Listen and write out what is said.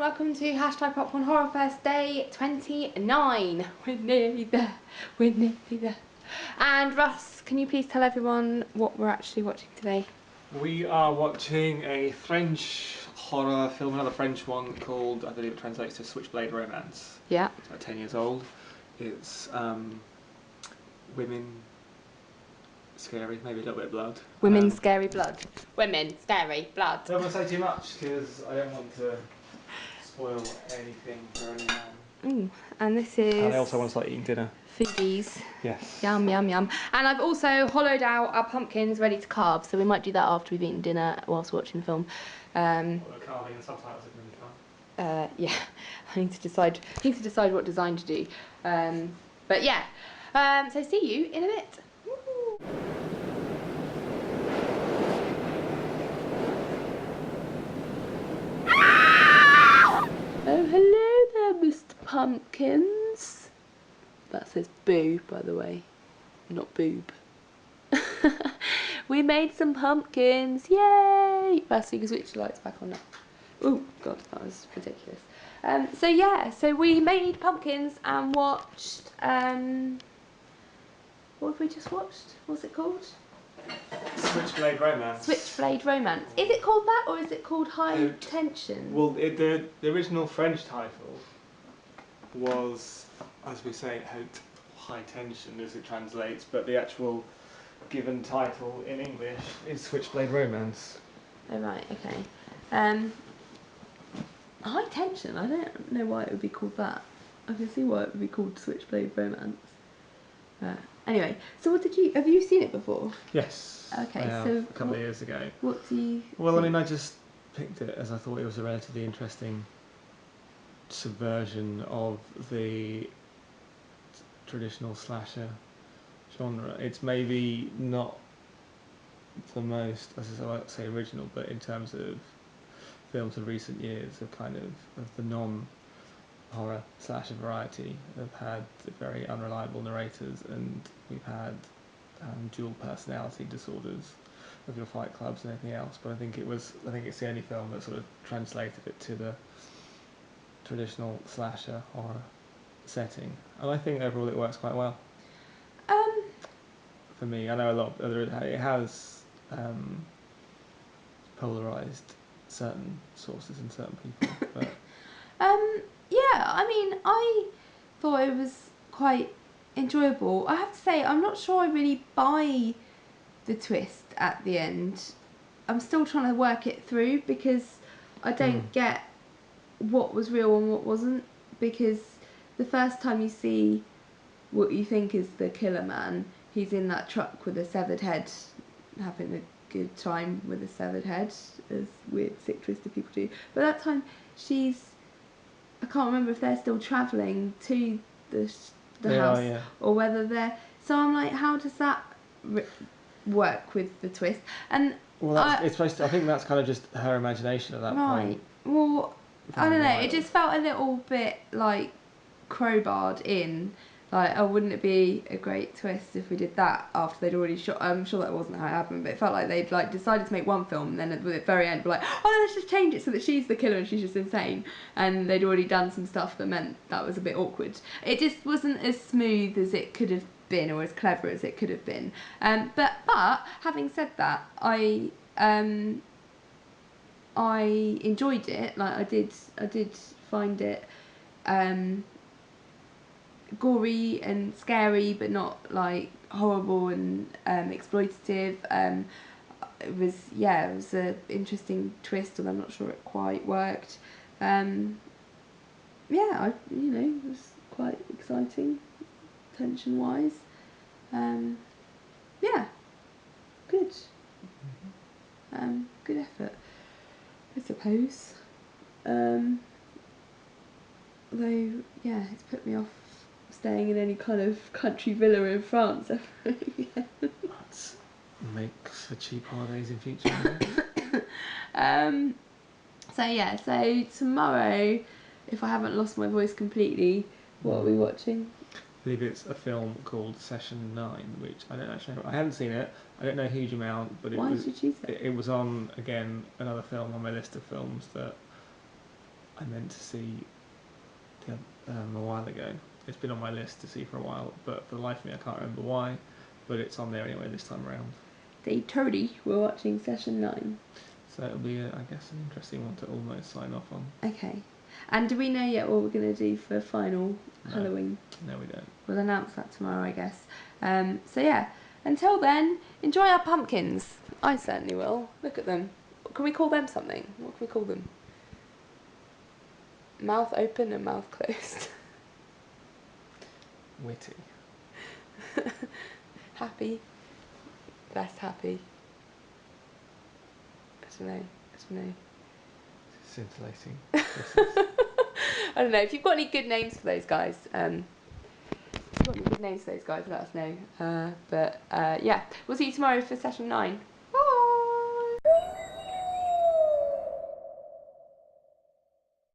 welcome to #Popcorn Horror Fest Day 29. We're nearly there. We're nearly there. And Russ, can you please tell everyone what we're actually watching today? We are watching a French horror film, another French one called, I believe it translates to Switchblade Romance. Yeah. It's about 10 years old. It's women, scary, maybe a little bit of blood. Women, scary blood. Women, scary blood. I don't want to say too much because I don't want to spoil anything for anyone. Ooh, and this is... And I also want to start eating dinner. Foodies. Yes. Yum, yum, yum. And I've also hollowed out our pumpkins ready to carve, so we might do that after we've eaten dinner whilst watching the film. Carving and subtitles are going to be fun. Yeah, I need to decide what design to do. But yeah, so see you in a bit. Woo. Oh, hello there, Mr. Pumpkins. That says boo, by the way, not boob. We made some pumpkins, yay! First, you can switch the lights back on now. Oh god, that was ridiculous. So yeah, so we made pumpkins and watched, what have we just watched? What's it called? Switchblade Romance. Switchblade Romance. Is it called that, or is it called High Tension? Well, the original French title was, as we say, High Tension as it translates, but the actual given title in English is Switchblade Romance. Oh right, okay. High Tension, I don't know why it would be called that. I can see why it would be called Switchblade Romance. Anyway, so have you seen it before? Yes. Okay, I have, so a couple of years ago. What do you Well, think? I mean, I just picked it as I thought it was a relatively interesting subversion of the traditional slasher genre. It's maybe not the most, as I won't say original, but in terms of films of recent years, of the non-horror slasher variety, have had very unreliable narrators, and we've had dual personality disorders of your Fight Clubs and anything else. But I think it's the only film that sort of translated it to the traditional slasher horror setting, and I think overall it works quite well. For me, I know a lot of it has polarised certain sources and certain people, but yeah, I mean, I thought it was quite enjoyable. I have to say, I'm not sure I really buy the twist at the end. I'm still trying to work it through because I don't get what was real and what wasn't, because the first time you see what you think is the killer man, he's in that truck with a severed head, having a good time with a severed head, as weird, sick, twisted people do. But that time, I can't remember if they're still travelling to the house, or whether they're... So I'm like, how does that work with the twist? And it's supposed to, I think that's kind of just her imagination at that point. Right. Well, I don't know. It just felt a little bit like crowbarred in. Like, oh, wouldn't it be a great twist if we did that after they'd already shot? I'm sure that wasn't how it happened, but it felt like they'd decided to make one film, and then at the very end, were like, oh, let's just change it so that she's the killer and she's just insane. And they'd already done some stuff that meant that was a bit awkward. It just wasn't as smooth as it could have been, or as clever as it could have been. But having said that, I enjoyed it. Like, I did find it gory and scary, but not like horrible and exploitative. It was an interesting twist, and I'm not sure it quite worked. It was quite exciting, tension wise. Good. Good effort, I suppose. Although, it's put me off staying in any kind of country villa in France ever again. That makes for cheap holidays in future. So tomorrow, if I haven't lost my voice completely, what are we watching? I believe it's a film called Session 9, which I haven't seen it. I don't know a huge amount, but Why did you choose it? It was on, again, another film on my list of films that I meant to see a while ago. It's been on my list to see for a while, but for the life of me, I can't remember why. But it's on there anyway this time around. Day 30, we're watching session 9. So it'll be, I guess, an interesting one to almost sign off on. Okay. And do we know yet what we're going to do for final Halloween? No, we don't. We'll announce that tomorrow, I guess. So yeah, until then, enjoy our pumpkins. I certainly will. Look at them. Can we call them something? What can we call them? Mouth open and mouth closed. Witty. Happy. Less happy. I don't know. Scintillating. I don't know. If you've got any good names for those guys, let us know. But yeah, we'll see you tomorrow for session 9.